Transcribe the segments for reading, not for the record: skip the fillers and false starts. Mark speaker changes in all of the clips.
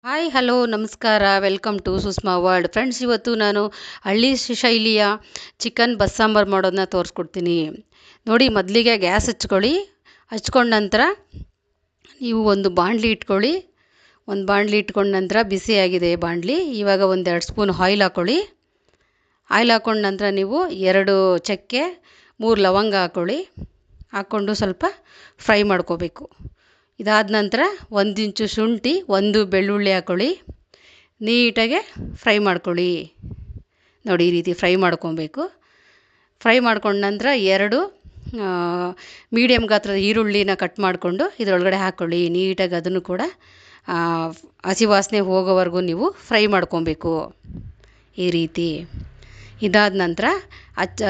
Speaker 1: Hi hello ನಮಸ್ಕಾರ welcome to Sushma world friends. ಇವತ್ತು ನಾನು ಹಳ್ಳಿ ಶೈಲಿಯ ಚಿಕನ್ ಬಸ್ಸಾಂಬಾರು ಮಾಡೋದನ್ನ ತೋರಿಸ್ಕೊಡ್ತೀನಿ ನೋಡಿ. ಮೊದಲಿಗೆ ಗ್ಯಾಸ್ ಹಚ್ಕೊಳ್ಳಿ. ಹಚ್ಕೊಂಡ ನಂತರ ನೀವು ಒಂದು ಬಾಣಲಿ ಇಟ್ಕೊಳ್ಳಿ. ಒಂದು ಬಾಣಲಿ ಇಟ್ಕೊಂಡ ನಂತರ ಬಿಸಿಯಾಗಿದೆ ಬಾಣಲಿ. ಇವಾಗ ಒಂದು 2 ಸ್ಪೂನ್ ಆಯಿಲ್ ಹಾಕ್ಕೊಳ್ಳಿ. ಆಯಿಲ್ ಹಾಕ್ಕೊಂಡ ನಂತರ ನೀವು 2 ಚಕ್ಕೆ 3 ಲವಂಗ ಹಾಕ್ಕೊಳ್ಳಿ. ಹಾಕ್ಕೊಂಡು ಸ್ವಲ್ಪ ಫ್ರೈ ಮಾಡ್ಕೋಬೇಕು. ಇದಾದ ನಂತರ 1 ಇಂಚು ಶುಂಠಿ 1 ಬೆಳ್ಳುಳ್ಳಿ ಹಾಕ್ಕೊಳ್ಳಿ. ನೀಟಾಗೆ ಫ್ರೈ ಮಾಡ್ಕೊಳ್ಳಿ. ನೋಡಿ, ಈ ರೀತಿ ಫ್ರೈ ಮಾಡ್ಕೊಬೇಕು. ಫ್ರೈ ಮಾಡ್ಕೊಂಡ ನಂತರ 2 ಮೀಡಿಯಮ್ ಗಾತ್ರದ ಈರುಳ್ಳಿನ ಕಟ್ ಮಾಡಿಕೊಂಡು ಇದರೊಳಗಡೆ ಹಾಕ್ಕೊಳ್ಳಿ. ನೀಟಾಗಿ ಅದನ್ನು ಕೂಡ ಹಸಿ ವಾಸನೆ ಹೋಗೋವರೆಗೂ ನೀವು ಫ್ರೈ ಮಾಡ್ಕೊಬೇಕು ಈ ರೀತಿ. ಇದಾದ ನಂತರ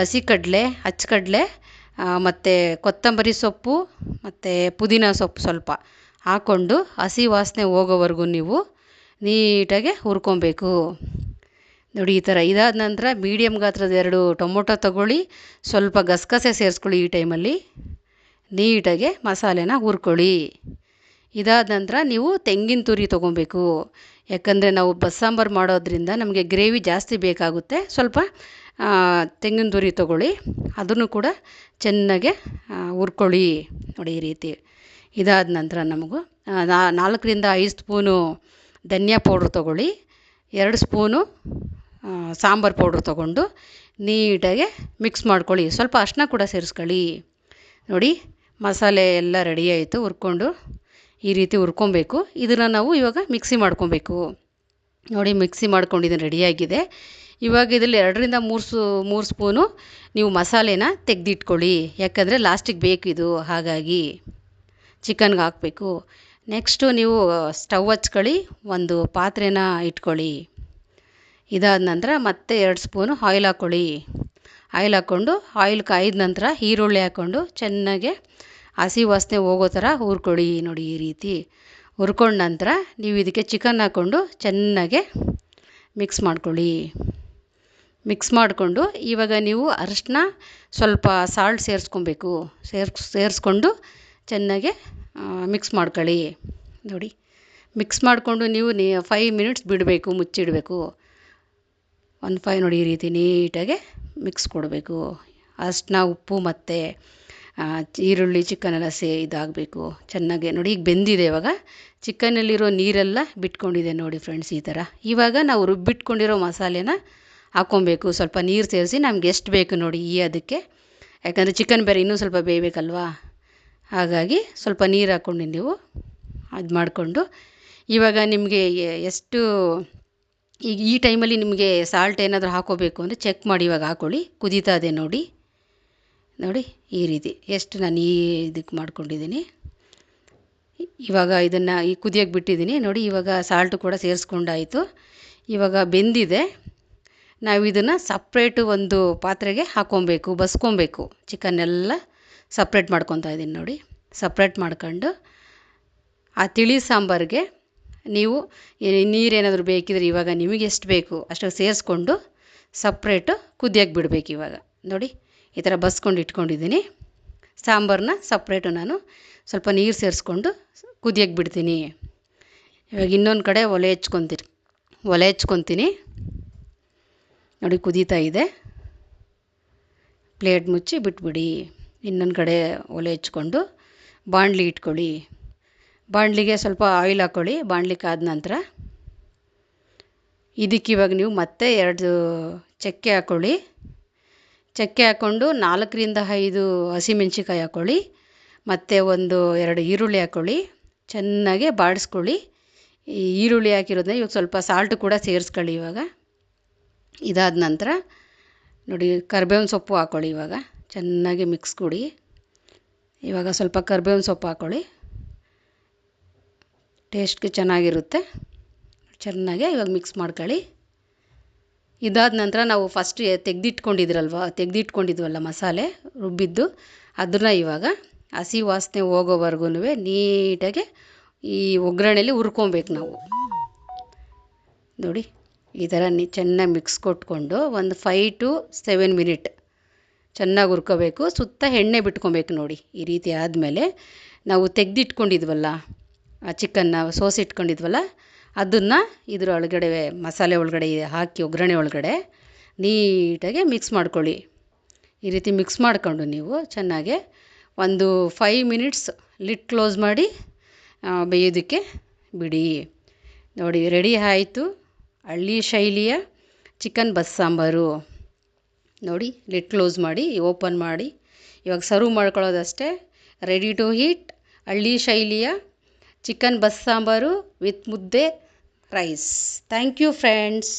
Speaker 1: ಹಸಿಕಡಲೆ ಹಚ್ಚಕಡಲೆ ಮತ್ತು ಕೊತ್ತಂಬರಿ ಸೊಪ್ಪು ಮತ್ತು ಪುದೀನ ಸೊಪ್ಪು ಸ್ವಲ್ಪ ಹಾಕ್ಕೊಂಡು ಹಸಿ ವಾಸನೆ ಹೋಗೋವರೆಗೂ ನೀವು ನೀಟಾಗೆ ಹುರ್ಕೊಬೇಕು ನೋಡಿ ಈ ಥರ. ಇದಾದ ನಂತರ ಮೀಡಿಯಮ್ ಗಾತ್ರದ 2 ಟೊಮೊಟೊ ತಗೊಳ್ಳಿ. ಸ್ವಲ್ಪ ಗಸಗಸೆ ಸೇರಿಸ್ಕೊಳ್ಳಿ. ಈ ಟೈಮಲ್ಲಿ ನೀಟಾಗೆ ಮಸಾಲೆನ ಹುರ್ಕೊಳ್ಳಿ. ಇದಾದ ನಂತರ ನೀವು ತೆಂಗಿನ ತುರಿ ತೊಗೊಬೇಕು. ಯಾಕಂದರೆ ನಾವು ಬಸ್ಸಾಂಬಾರು ಮಾಡೋದ್ರಿಂದ ನಮಗೆ ಗ್ರೇವಿ ಜಾಸ್ತಿ ಬೇಕಾಗುತ್ತೆ. ಸ್ವಲ್ಪ ತೆಂಗಿನ ತುರಿ ತೊಗೊಳ್ಳಿ. ಅದನ್ನು ಕೂಡ ಚೆನ್ನಾಗೆ ಹುರ್ಕೊಳ್ಳಿ ನೋಡಿ ಈ ರೀತಿ. ಇದಾದ ನಂತರ ನಮಗೂ 4ರಿಂದ 5 ಸ್ಪೂನು ಧನಿಯಾ ಪೌಡ್ರ್ ತೊಗೊಳ್ಳಿ. 2 ಸ್ಪೂನು ಸಾಂಬಾರು ಪೌಡ್ರ್ ತೊಗೊಂಡು ನೀಟಾಗೆ ಮಿಕ್ಸ್ ಮಾಡ್ಕೊಳ್ಳಿ. ಸ್ವಲ್ಪ ಅರಿಶಿನ ಕೂಡ ಸೇರಿಸ್ಕೊಳ್ಳಿ. ನೋಡಿ, ಮಸಾಲೆ ಎಲ್ಲ ರೆಡಿ ಆಯಿತು. ಹುರ್ಕೊಂಡು ಈ ರೀತಿ ಹುರ್ಕೊಬೇಕು. ಇದನ್ನು ನಾವು ಇವಾಗ ಮಿಕ್ಸಿ ಮಾಡ್ಕೊಬೇಕು. ನೋಡಿ, ಮಿಕ್ಸಿ ಮಾಡ್ಕೊಂಡಿದ್ದೀನಿ, ರೆಡಿಯಾಗಿದೆ. ಇವಾಗ ಇದರಲ್ಲಿ 2ರಿಂದ 3 ಸ್ಪೂನು ನೀವು ಮಸಾಲೆನ ತೆಗೆದಿಟ್ಕೊಳ್ಳಿ. ಯಾಕಂದರೆ ಲಾಸ್ಟಿಗೆ ಬೇಕು ಇದು, ಹಾಗಾಗಿ ಚಿಕನ್ಗೆ ಹಾಕಬೇಕು. ನೆಕ್ಸ್ಟು ನೀವು ಸ್ಟವ್ ಹಚ್ಕೊಳ್ಳಿ. ಒಂದು ಪಾತ್ರೆನ ಇಟ್ಕೊಳ್ಳಿ. ಇದಾದ ನಂತರ ಮತ್ತೆ 2 ಸ್ಪೂನು ಆಯಿಲ್ ಹಾಕ್ಕೊಳ್ಳಿ. ಆಯಿಲ್ ಹಾಕ್ಕೊಂಡು ಆಯಿಲ್ ಕಾಯ್ದ ನಂತರ ಈರುಳ್ಳಿ ಹಾಕ್ಕೊಂಡು ಚೆನ್ನಾಗೆ ಹಸಿ ವಾಸನೆ ಹೋಗೋ ಥರ ಹುರ್ಕೊಳ್ಳಿ. ನೋಡಿ, ಈ ರೀತಿ ಹುರ್ಕೊಂಡ ನಂತರ ನೀವು ಇದಕ್ಕೆ ಚಿಕನ್ ಹಾಕ್ಕೊಂಡು ಚೆನ್ನಾಗೆ ಮಿಕ್ಸ್ ಮಾಡ್ಕೊಳ್ಳಿ. ಮಿಕ್ಸ್ ಮಾಡಿಕೊಂಡು ಇವಾಗ ನೀವು ಅರಿಶಿನ ಸ್ವಲ್ಪ ಸಾಲ್ಟ್ ಸೇರಿಸ್ಕೊಬೇಕು. ಸೇರಿಸ್ಕೊಂಡು ಚೆನ್ನಾಗೆ ಮಿಕ್ಸ್ ಮಾಡ್ಕೊಳ್ಳಿ. ನೋಡಿ, ಮಿಕ್ಸ್ ಮಾಡಿಕೊಂಡು ನೀವು 5 ಮಿನಿಟ್ಸ್ ಬಿಡಬೇಕು, ಮುಚ್ಚಿಡಬೇಕು. 5 ನೋಡಿ, ಈ ರೀತಿ ನೀಟಾಗೆ ಮಿಕ್ಸ್ ಕೊಡಬೇಕು. ಅರಿಶಿನ ಉಪ್ಪು ಮತ್ತು ಈರುಳ್ಳಿ ಚಿಕನೆಲ್ಲ ಇದಾಗಬೇಕು ಚೆನ್ನಾಗೆ. ನೋಡಿ, ಈಗ ಬೆಂದಿದೆ. ಇವಾಗ ಚಿಕನ್ನಲ್ಲಿರೋ ನೀರೆಲ್ಲ ಬಿಟ್ಕೊಂಡಿದೆ ನೋಡಿ ಫ್ರೆಂಡ್ಸ್, ಈ ಥರ. ಇವಾಗ ನಾವು ರುಬ್ಬಿಟ್ಕೊಂಡಿರೋ ಮಸಾಲೆನ ಹಾಕ್ಕೊಬೇಕು. ಸ್ವಲ್ಪ ನೀರು ಸೇರಿಸಿ ನಮ್ಗೆ ಎಷ್ಟು ಬೇಕು ನೋಡಿ ಅದಕ್ಕೆ. ಯಾಕಂದರೆ ಚಿಕನ್ ಬೇರೆ ಇನ್ನೂ ಸ್ವಲ್ಪ ಬೇಯಬೇಕಲ್ವಾ, ಹಾಗಾಗಿ ಸ್ವಲ್ಪ ನೀರು ಹಾಕ್ಕೊಂಡು ನೀವು ಅದು ಮಾಡಿಕೊಂಡು ಇವಾಗ ನಿಮಗೆ ಎಷ್ಟು ಈಗ ಈ ಟೈಮಲ್ಲಿ ನಿಮಗೆ ಸಾಲ್ಟ್ ಏನಾದರೂ ಹಾಕ್ಕೋಬೇಕು ಅಂದರೆ ಚೆಕ್ ಮಾಡಿ. ಇವಾಗ ಹಾಕ್ಕೊಳ್ಳಿ. ಕುದೀತಾ ಇದೆ ನೋಡಿ. ನೋಡಿ, ಈ ರೀತಿ ಎಷ್ಟು ನಾನು ಇದಕ್ಕೆ ಮಾಡ್ಕೊಂಡಿದ್ದೀನಿ. ಇವಾಗ ಇದನ್ನು ಈ ಕುದಿಯೋಕ್ಕೆ ಬಿಟ್ಟಿದ್ದೀನಿ ನೋಡಿ. ಇವಾಗ ಸಾಲ್ಟು ಕೂಡ ಸೇರಿಸ್ಕೊಂಡಾಯಿತು. ಇವಾಗ ಬೆಂದಿದೆ. ನಾವು ಇದನ್ನು ಸಪ್ರೇಟು ಒಂದು ಪಾತ್ರೆಗೆ ಹಾಕ್ಕೊಬೇಕು, ಬಸ್ಕೊಬೇಕು. ಚಿಕನ್ನೆಲ್ಲ ಸಪ್ರೇಟ್ ಮಾಡ್ಕೊತಾ ಇದ್ದೀನಿ ನೋಡಿ. ಸಪ್ರೇಟ್ ಮಾಡ್ಕೊಂಡು ಆ ತಿಳಿ ಸಾಂಬಾರಿಗೆ ನೀವು ನೀರೇನಾದರೂ ಬೇಕಿದ್ರೆ ಇವಾಗ ನಿಮಗೆ ಎಷ್ಟು ಬೇಕು ಅಷ್ಟು ಸೇರಿಸ್ಕೊಂಡು ಸಪ್ರೇಟು ಕುದಿಯೋಕ್ಕೆ ಬಿಡಬೇಕು. ಇವಾಗ ನೋಡಿ, ಈ ಥರ ಬಸ್ಕೊಂಡು ಇಟ್ಕೊಂಡಿದ್ದೀನಿ. ಸಾಂಬಾರನ್ನ ಸಪ್ರೇಟು ನಾನು ಸ್ವಲ್ಪ ನೀರು ಸೇರಿಸ್ಕೊಂಡು ಕುದಿಯೋಕ್ಕೆ ಬಿಡ್ತೀನಿ. ಇವಾಗ ಇನ್ನೊಂದು ಕಡೆ ಒಲೆ ಹಚ್ಕೊತೀನಿ ನೋಡಿ. ಕುದೀತಾ ಇದೆ. ಪ್ಲೇಟ್ ಮುಚ್ಚಿ ಬಿಟ್ಬಿಡಿ. ಇನ್ನೊಂದು ಕಡೆ ಒಲೆ ಹಚ್ಕೊಂಡು ಬಾಣಲಿ ಇಟ್ಕೊಳ್ಳಿ. ಬಾಣಲಿಗೆ ಸ್ವಲ್ಪ ಆಯಿಲ್ ಹಾಕ್ಕೊಳ್ಳಿ. ಬಾಣಲಿ ಕಾದ ನಂತರ ಇದಕ್ಕಿವಾಗ ನೀವು ಮತ್ತೆ 2 ಚಕ್ಕೆ ಹಾಕ್ಕೊಳ್ಳಿ. ಚಕ್ಕೆ ಹಾಕ್ಕೊಂಡು 4ರಿಂದ 5 ಹಸಿಮೆಣ್ಸಿಕಾಯಿ ಹಾಕ್ಕೊಳ್ಳಿ. ಮತ್ತು 2 ಈರುಳ್ಳಿ ಹಾಕ್ಕೊಳ್ಳಿ. ಚೆನ್ನಾಗೆ ಬಾಡಿಸ್ಕೊಳ್ಳಿ. ಈ ಈರುಳ್ಳಿ ಹಾಕಿರೋದನ್ನ ಇವಾಗ ಸ್ವಲ್ಪ ಸಾಲ್ಟು ಕೂಡ ಸೇರಿಸ್ಕೊಳ್ಳಿ ಇವಾಗ. ಇದಾದ ನಂತರ ನೋಡಿ, ಕರಿಬೇವಿನ ಸೊಪ್ಪು ಹಾಕ್ಕೊಳ್ಳಿ. ಇವಾಗ ಚೆನ್ನಾಗಿ ಮಿಕ್ಸ್ ಕೊಡಿ. ಇವಾಗ ಸ್ವಲ್ಪ ಕರಿಬೇವಿನ ಸೊಪ್ಪು ಹಾಕ್ಕೊಳ್ಳಿ, ಟೇಸ್ಟ್ಗೆ ಚೆನ್ನಾಗಿರುತ್ತೆ. ಚೆನ್ನಾಗೆ ಇವಾಗ ಮಿಕ್ಸ್ ಮಾಡ್ಕೊಳ್ಳಿ. ಇದಾದ ನಂತರ ನಾವು ಫಸ್ಟ್ ತೆಗೆದಿಟ್ಕೊಂಡಿದ್ವಲ್ಲ ಮಸಾಲೆ ರುಬ್ಬಿದ್ದು, ಅದನ್ನು ಇವಾಗ ಹಸಿ ವಾಸನೆ ಹೋಗೋವರೆಗೂ ನೀಟಾಗೆ ಈ ಒಗ್ಗರಣೆಯಲ್ಲಿ ಹುರ್ಕೊಬೇಕು ನಾವು. ನೋಡಿ, ಈ ಥರ ಚೆನ್ನಾಗಿ ಮಿಕ್ಸ್ ಕೊಟ್ಕೊಂಡು ಒಂದು 5 to 7 ಮಿನಿಟ್ ಚೆನ್ನಾಗಿ ಹುರ್ಕೋಬೇಕು. ಸುತ್ತ ಎಣ್ಣೆ ಬಿಟ್ಕೊಬೇಕು ನೋಡಿ. ಈ ರೀತಿ ಆದಮೇಲೆ ನಾವು ತೆಗೆದಿಟ್ಕೊಂಡಿದ್ವಲ್ಲ ಚಿಕನ್ನ ಸೋಸಿಟ್ಕೊಂಡಿದ್ವಲ್ಲ ಅದನ್ನು ಇದ್ರ ಒಳಗಡೆ ಮಸಾಲೆ ಒಳಗಡೆ ಹಾಕಿ ಒಗ್ಗರಣೆ ಒಳಗಡೆ ನೀಟಾಗಿ ಮಿಕ್ಸ್ ಮಾಡ್ಕೊಳ್ಳಿ. ಈ ರೀತಿ ಮಿಕ್ಸ್ ಮಾಡ್ಕೊಂಡು ನೀವು ಚೆನ್ನಾಗೆ ಒಂದು 5 ಮಿನಿಟ್ಸ್ ಲಿಡ್ ಕ್ಲೋಸ್ ಮಾಡಿ ಬೇಯೋದಕ್ಕೆ ಬಿಡಿ. ನೋಡಿ ರೆಡಿ ಆಯಿತು ಹಳ್ಳಿ ಶೈಲಿಯ ಚಿಕನ್ ಬಸ್ಸಾಂಬಾರು. ನೋಡಿ ಲಿಡ್ ಕ್ಲೋಸ್ ಮಾಡಿ ಓಪನ್ ಮಾಡಿ ಇವಾಗ ಸರ್ವ್ ಮಾಡ್ಕೊಳ್ಳೋದಷ್ಟೇ. ರೆಡಿ ಟು ಈಟ್ ಹಳ್ಳಿ ಶೈಲಿಯ ಚಿಕನ್ ಬಸ್ಸಾಂಬಾರು with mudde rice. Thank you friends.